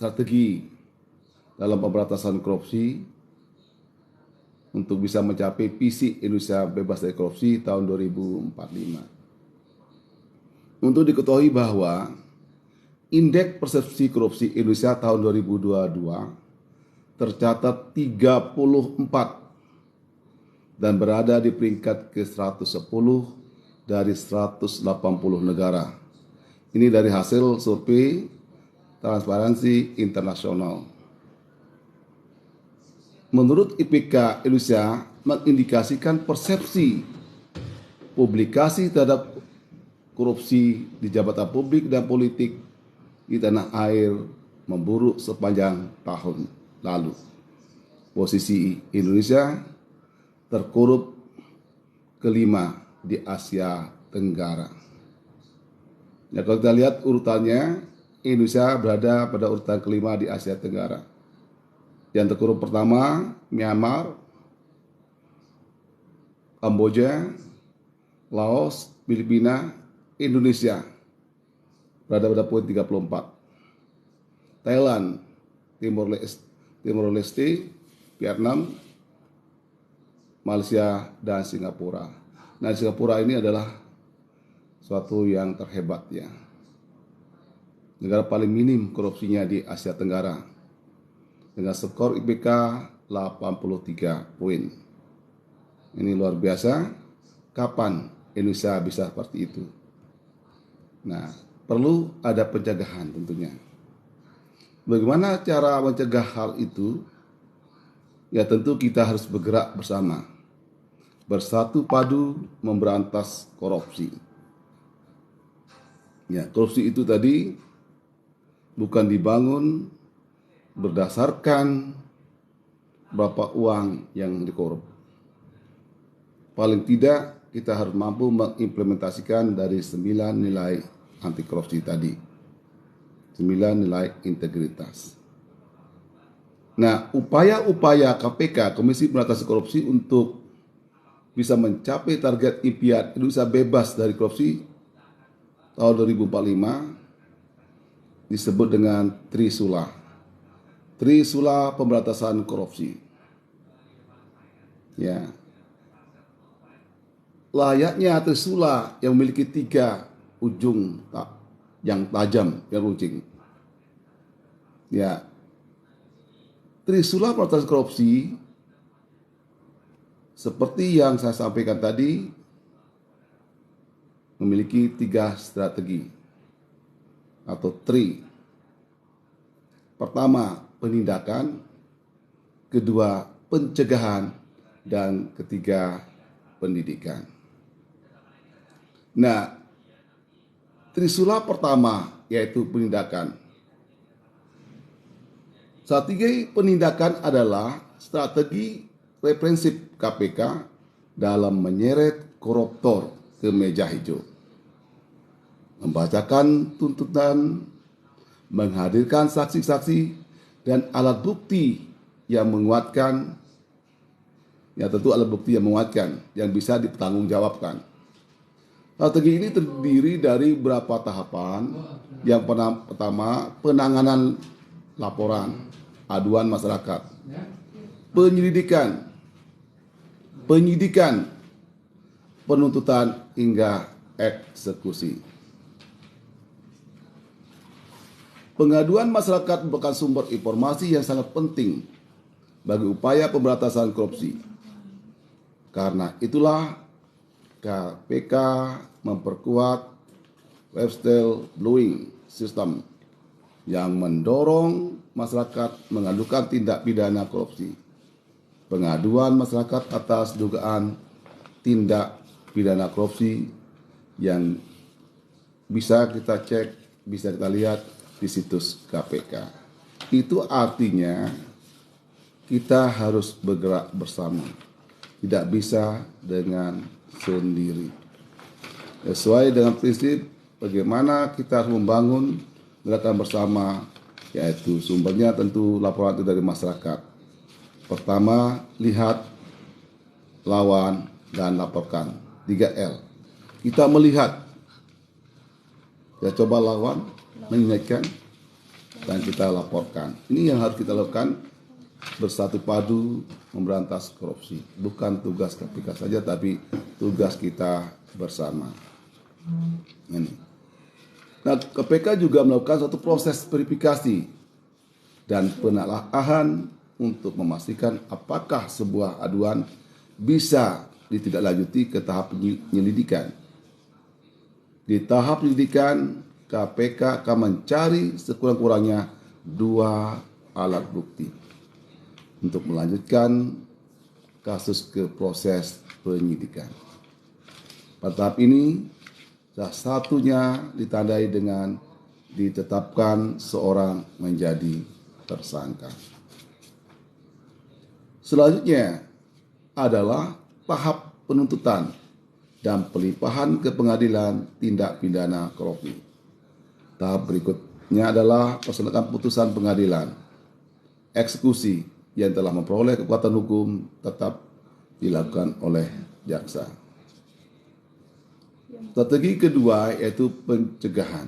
strategi dalam pemberantasan korupsi untuk bisa mencapai visi Indonesia bebas dari korupsi tahun 2045. Untuk diketahui bahwa indeks persepsi korupsi Indonesia tahun 2022 tercatat 34 dan berada di peringkat ke-110 dari 180 negara. Ini dari hasil survei Transparansi Internasional. Menurut IPK Indonesia mengindikasikan persepsi publikasi terhadap korupsi di jabatan publik dan politik di tanah air memburuk sepanjang tahun lalu. Posisi Indonesia terkorup kelima di Asia Tenggara. Ya, kalau kita lihat urutannya, Indonesia berada pada urutan kelima di Asia Tenggara. Yang terkorup pertama Myanmar, Kamboja, Laos, Filipina, Indonesia berada pada poin 34. Thailand, Timor Leste, Vietnam, Malaysia, dan Singapura. Nah, Singapura ini adalah suatu yang terhebat ya. Negara paling minim korupsinya di Asia Tenggara dengan skor IPK 83 poin. Ini luar biasa. Kapan Indonesia bisa seperti itu? Nah, perlu ada pencegahan tentunya. Bagaimana cara mencegah hal itu? Ya tentu kita harus bergerak bersama, bersatu padu memberantas korupsi. Ya, korupsi itu tadi bukan dibangun berdasarkan berapa uang yang dikorup. Paling tidak kita harus mampu mengimplementasikan dari 9 nilai anti korupsi tadi. 9 nilai integritas. Nah, upaya-upaya KPK, Komisi Pemberantasan Korupsi untuk bisa mencapai target impian Indonesia bebas dari korupsi tahun 2045 disebut dengan Trisula. Trisula pemberantasan korupsi. Ya. Layaknya Trisula yang memiliki 3 ujung yang tajam, yang runcing. Ya. Trisula pemberantasan korupsi seperti yang saya sampaikan tadi memiliki 3 strategi atau tri. Pertama, penindakan, kedua, pencegahan, dan ketiga, pendidikan. Nah, Trisula pertama yaitu penindakan. Strategi penindakan adalah strategi represif KPK dalam menyeret koruptor ke meja hijau, membacakan tuntutan, menghadirkan saksi-saksi dan alat bukti yang menguatkan, ya tentu alat bukti yang menguatkan, yang bisa dipertanggungjawabkan. Strategi ini terdiri dari beberapa tahapan. Yang pertama, penanganan laporan, aduan masyarakat, penyidikan, penuntutan hingga eksekusi. Pengaduan masyarakat merupakan sumber informasi yang sangat penting bagi upaya pemberantasan korupsi. Karena itulah KPK memperkuat whistleblowing system yang mendorong masyarakat mengadukan tindak pidana korupsi. Pengaduan masyarakat atas dugaan tindak pidana korupsi yang bisa kita cek, bisa kita lihat di situs KPK. Itu artinya kita harus bergerak bersama, tidak bisa dengan sendiri. Sesuai dengan prinsip bagaimana kita harus membangun gerakan bersama, yaitu sumbernya tentu laporan itu dari masyarakat. Pertama, lihat, lawan, dan laporkan. 3L. Kita melihat, ya coba lawan, mengingatkan, dan kita laporkan. Ini yang harus kita lakukan, bersatu padu memberantas korupsi. Bukan tugas KPK saja, tapi tugas kita bersama. Ini. Nah, KPK juga melakukan suatu proses verifikasi dan penelaahan untuk memastikan apakah sebuah aduan bisa ditindaklanjuti ke tahap penyelidikan. Di tahap penyelidikan, KPK akan mencari sekurang-kurangnya 2 alat bukti untuk melanjutkan kasus ke proses penyidikan. Pada tahap ini, salah satunya ditandai dengan ditetapkan seorang menjadi tersangka. Selanjutnya adalah tahap penuntutan dan pelimpahan ke pengadilan tindak pidana korupsi. Tahap berikutnya adalah pelaksanaan putusan pengadilan. Eksekusi yang telah memperoleh kekuatan hukum tetap dilakukan oleh jaksa. Strategi kedua yaitu pencegahan.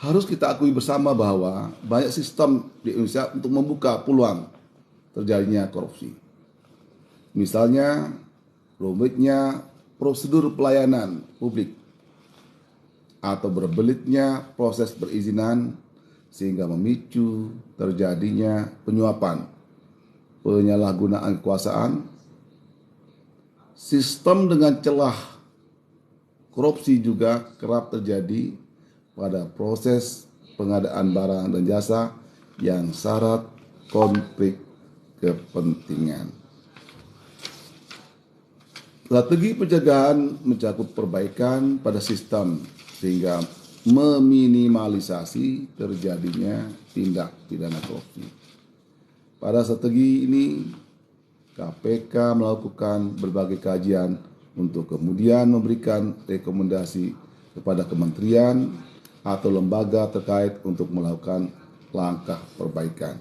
Harus kita akui bersama bahwa banyak sistem di Indonesia untuk membuka peluang terjadinya korupsi. Misalnya, rumitnya prosedur pelayanan publik atau berbelitnya proses perizinan sehingga memicu terjadinya penyuapan, penyalahgunaan kekuasaan, sistem dengan celah korupsi juga kerap terjadi pada proses pengadaan barang dan jasa yang syarat konflik kepentingan. Strategi pencegahan mencakup perbaikan pada sistem sehingga meminimalisasi terjadinya tindak pidana korupsi. Pada strategi ini, KPK melakukan berbagai kajian untuk kemudian memberikan rekomendasi kepada kementerian atau lembaga terkait untuk melakukan langkah perbaikan.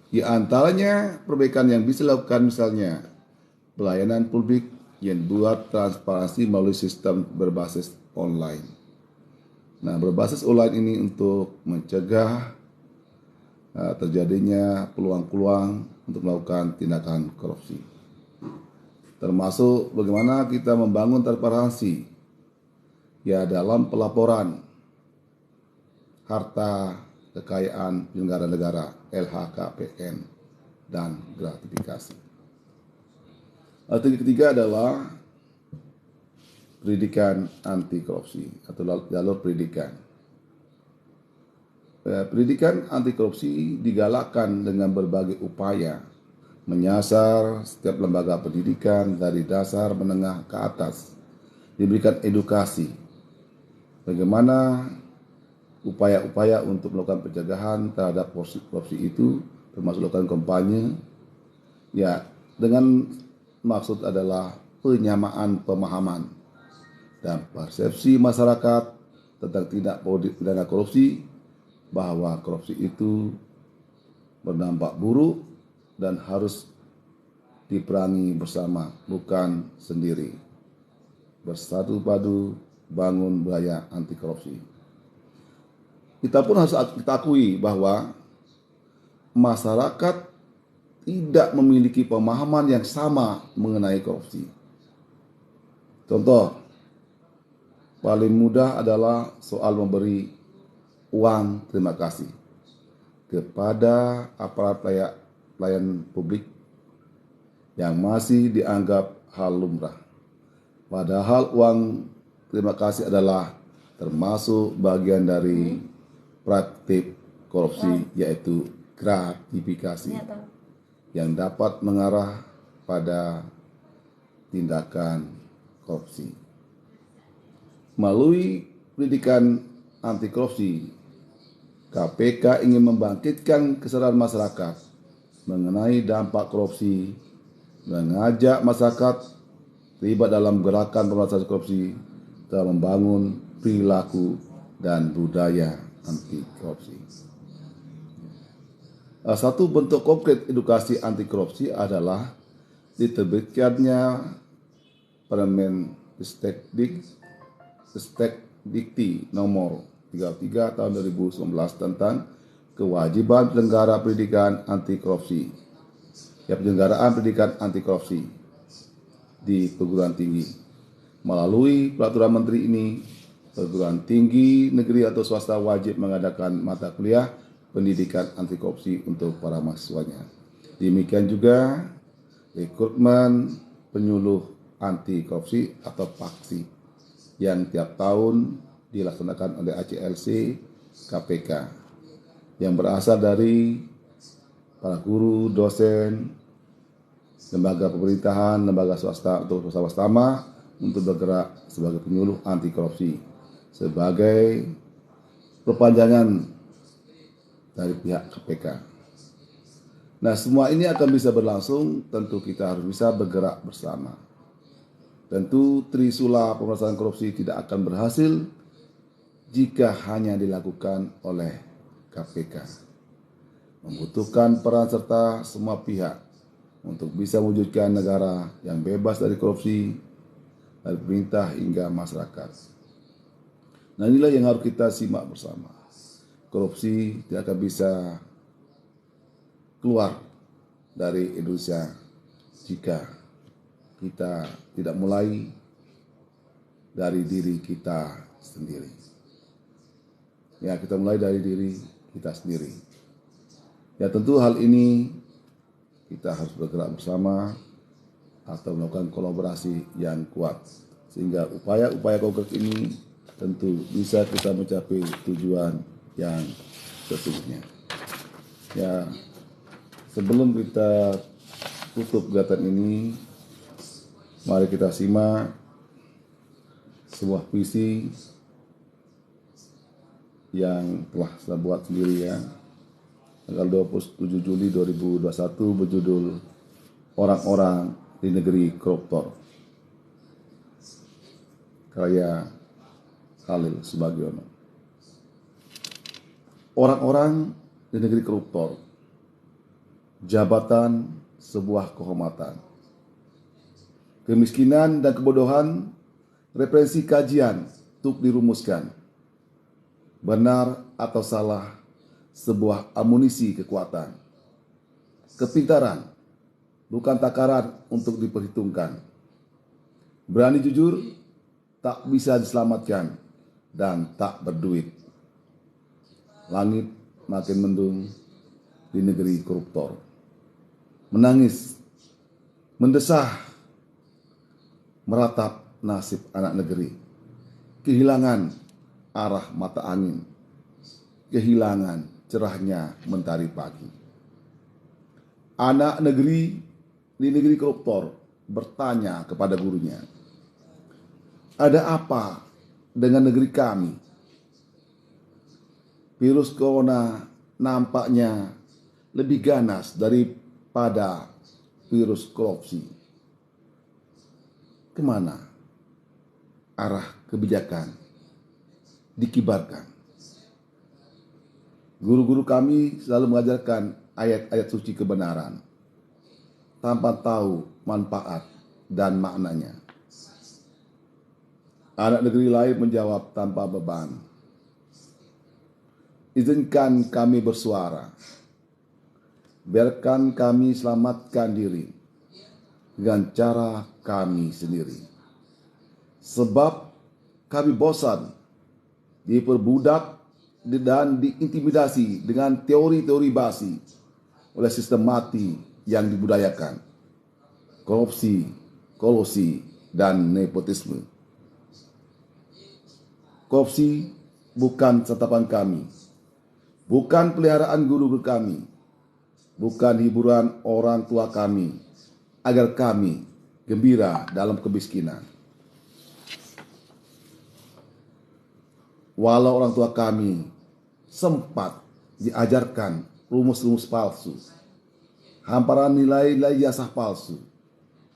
Di antaranya perbaikan yang bisa dilakukan misalnya pelayanan publik yang buat transparansi melalui sistem berbasis online. Nah, berbasis online ini untuk mencegah terjadinya peluang-peluang untuk melakukan tindakan korupsi. Termasuk bagaimana kita membangun transparansi ya dalam pelaporan harta kekayaan penyelenggara negara LHKPN dan gratifikasi. Strategi ketiga adalah pendidikan anti korupsi atau jalur pendidikan. Pendidikan anti korupsi digalakkan dengan berbagai upaya menyasar setiap lembaga pendidikan dari dasar menengah ke atas, diberikan edukasi bagaimana upaya-upaya untuk melakukan pencegahan terhadap korupsi itu, termasuk melakukan kampanye ya dengan maksud adalah penyamaan pemahaman dan persepsi masyarakat tentang tindak pidana korupsi, bahwa korupsi itu berdampak buruk dan harus diperangi bersama, bukan sendiri. Bersatu padu bangun budaya anti korupsi. Kita pun harus kita akui bahwa masyarakat tidak memiliki pemahaman yang sama mengenai korupsi. Contoh paling mudah adalah soal memberi uang terima kasih kepada aparat pelayan publik yang masih dianggap hal lumrah. Padahal uang terima kasih adalah termasuk bagian dari praktik korupsi, yaitu gratifikasi yang dapat mengarah pada tindakan korupsi. Melalui pendidikan anti korupsi, KPK ingin membangkitkan kesadaran masyarakat mengenai dampak korupsi, mengajak masyarakat terlibat dalam gerakan pemberantasan korupsi dalam membangun perilaku dan budaya anti korupsi. Satu bentuk konkret edukasi anti korupsi adalah diterbitkannya Permen Ristek Dikti nomor 33 tahun 2019 tentang kewajiban penyelenggara pendidikan anti korupsi. Ya, penyelenggaraan pendidikan anti korupsi di perguruan tinggi. Melalui peraturan menteri ini, perguruan tinggi negeri atau swasta wajib mengadakan mata kuliah pendidikan anti korupsi untuk para mahasiswanya. Demikian juga rekrutmen penyuluh anti korupsi atau PAKSI yang tiap tahun dilaksanakan oleh ACLC KPK yang berasal dari para guru, dosen, lembaga pemerintahan, lembaga swasta atau swasta untuk bergerak sebagai penyuluh anti korupsi sebagai perpanjangan dari pihak KPK. Nah, semua ini akan bisa berlangsung, tentu kita harus bisa bergerak bersama. Tentu trisula pemberantasan korupsi tidak akan berhasil jika hanya dilakukan oleh KPK. Membutuhkan peran serta semua pihak untuk bisa mewujudkan negara yang bebas dari korupsi, dari pemerintah hingga masyarakat. Nah, inilah yang harus kita simak bersama. Korupsi tidak akan bisa keluar dari Indonesia jika kita tidak mulai dari diri kita sendiri. Ya, kita mulai dari diri kita sendiri. Ya, tentu hal ini kita harus bergerak bersama atau melakukan kolaborasi yang kuat sehingga upaya-upaya konkret ini tentu bisa kita mencapai tujuan yang sesungguhnya. Ya, sebelum kita tutup kegiatan ini, mari kita simak sebuah puisi yang telah saya buat sendiri ya. Tanggal 27 Juli 2021 berjudul Orang-orang di Negeri Koruptor, karya Khalil Subagiono. Orang-orang di negeri koruptor, jabatan sebuah kehormatan. Kemiskinan dan kebodohan, referensi kajian untuk dirumuskan. Benar atau salah, sebuah amunisi kekuatan. Kepintaran, bukan takaran untuk diperhitungkan. Berani jujur, tak bisa diselamatkan dan tak berduit. Langit makin mendung di negeri koruptor. Menangis, mendesah, meratap nasib anak negeri. Kehilangan arah mata angin. Kehilangan cerahnya mentari pagi. Anak negeri di negeri koruptor bertanya kepada gurunya, "Ada apa dengan negeri kami? Virus corona nampaknya lebih ganas daripada virus korupsi. Kemana arah kebijakan dikibarkan? Guru-guru kami selalu mengajarkan ayat-ayat suci kebenaran tanpa tahu manfaat dan maknanya." Anak negeri lain menjawab tanpa beban, "Izinkan kami bersuara. Biarkan kami selamatkan diri dengan cara kami sendiri. Sebab kami bosan diperbudak dan diintimidasi dengan teori-teori basi oleh sistem mati yang dibudayakan, korupsi, kolusi, dan nepotisme. Korupsi bukan santapan kami, bukan peliharaan guru-guru kami, bukan hiburan orang tua kami, agar kami gembira dalam kemiskinan. Walau orang tua kami sempat diajarkan rumus-rumus palsu, hamparan nilai-nilai ijazah palsu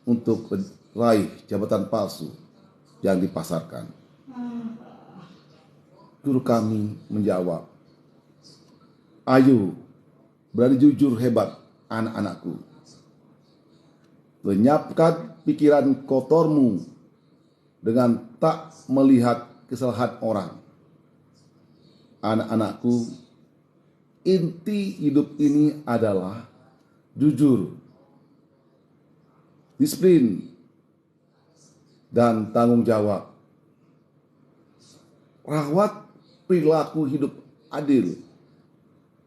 untuk meraih jabatan palsu yang dipasarkan." Guru kami menjawab, "Ayo, berani jujur hebat anak-anakku. Lenyapkan pikiran kotormu dengan tak melihat kesalahan orang. anak-anakku, inti hidup ini adalah jujur, disiplin, dan tanggung jawab. Rawat perilaku hidup adil,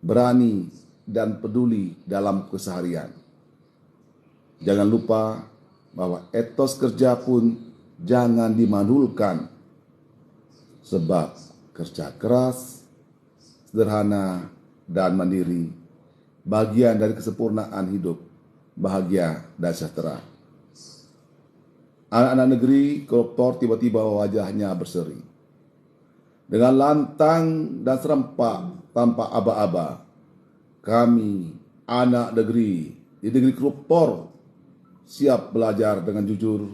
berani, dan peduli dalam keseharian. Jangan lupa bahwa etos kerja pun jangan dimandulkan, sebab kerja keras, sederhana, dan mandiri bagian dari kesempurnaan hidup bahagia dan sejahtera. Anak-anak negeri koruptor tiba-tiba wajahnya berseri. Dengan lantang dan serempak tanpa aba-aba, kami anak negeri di negeri koruptor siap belajar dengan jujur,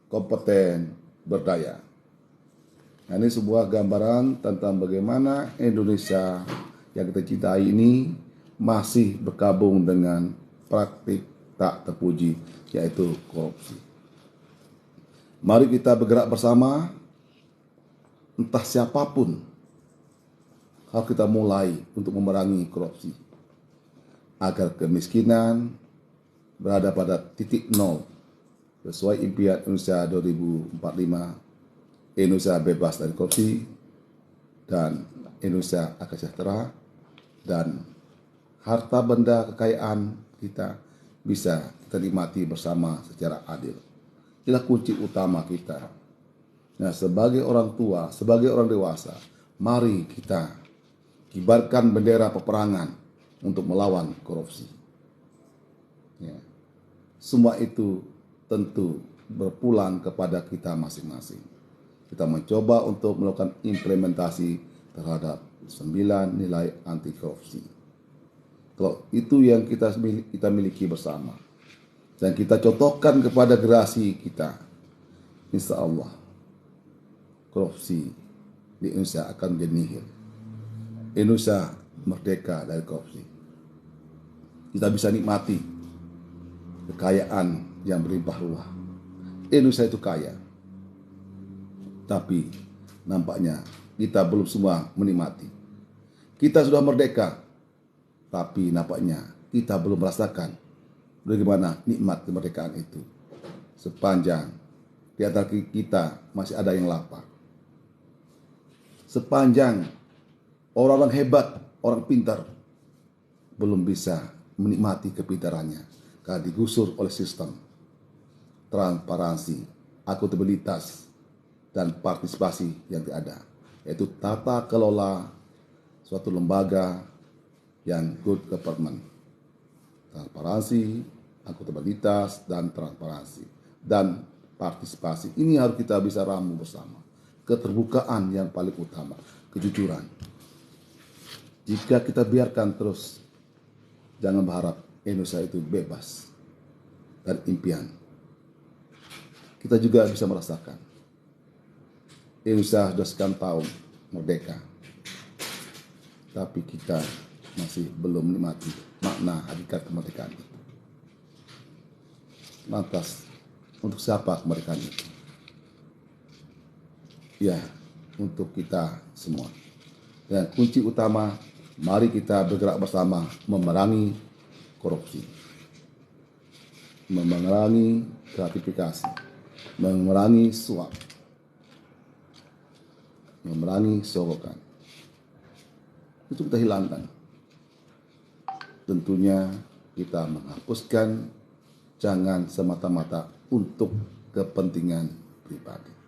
kompeten, berdaya. Nah, ini sebuah gambaran tentang bagaimana Indonesia yang kita cintai ini masih berkabung dengan praktik tak terpuji, yaitu korupsi. Mari kita bergerak bersama, entah siapapun, harus kita mulai untuk memerangi korupsi, agar kemiskinan berada pada titik nol, sesuai impian Indonesia 2045, Indonesia bebas dari korupsi, dan Indonesia akan sejahtera, dan harta benda kekayaan kita bisa kita nikmati bersama secara adil. Inilah kunci utama kita. Nah, sebagai orang tua, sebagai orang dewasa, mari kita kibarkan bendera peperangan untuk melawan korupsi. Ya. Semua itu tentu berpulang kepada kita masing-masing. Kita mencoba untuk melakukan implementasi terhadap 9 nilai anti korupsi. Kalau itu yang kita miliki bersama, dan kita contohkan kepada generasi kita, insya Allah korupsi di Indonesia akan menjadi nihil. Indonesia merdeka dari korupsi. Kita bisa nikmati kekayaan yang berlimpah ruah. Indonesia itu kaya, tapi nampaknya kita belum semua menikmati. Kita sudah merdeka, tapi nampaknya kita belum merasakan bagaimana nikmat kemerdekaan itu. Sepanjang di antara kita masih ada yang lapar. Sepanjang orang-orang hebat, orang pintar belum bisa menikmati kepintarannya karena digusur oleh sistem transparansi, akuntabilitas, dan partisipasi yang tidak ada, yaitu tata kelola suatu lembaga yang good government. Transparansi, akuntabilitas, dan transparansi, dan partisipasi. Ini harus kita bisa ramu bersama. Keterbukaan yang paling utama, kejujuran. Jika kita biarkan terus, jangan berharap Indonesia itu bebas dari impian. Kita juga bisa merasakan Indonesia sudah sekian tahun merdeka, tapi kita masih belum menikmati makna hakikat kemerdekaan itu. Lantas, untuk siapa kemerdekaan itu? Ya, untuk kita semua. Dan kunci utama, mari kita bergerak bersama memerangi korupsi, memerangi gratifikasi, memerangi suap, memerangi sogokan. Itu kita hilangkan. Tentunya kita menghapuskan, jangan semata-mata untuk kepentingan pribadi.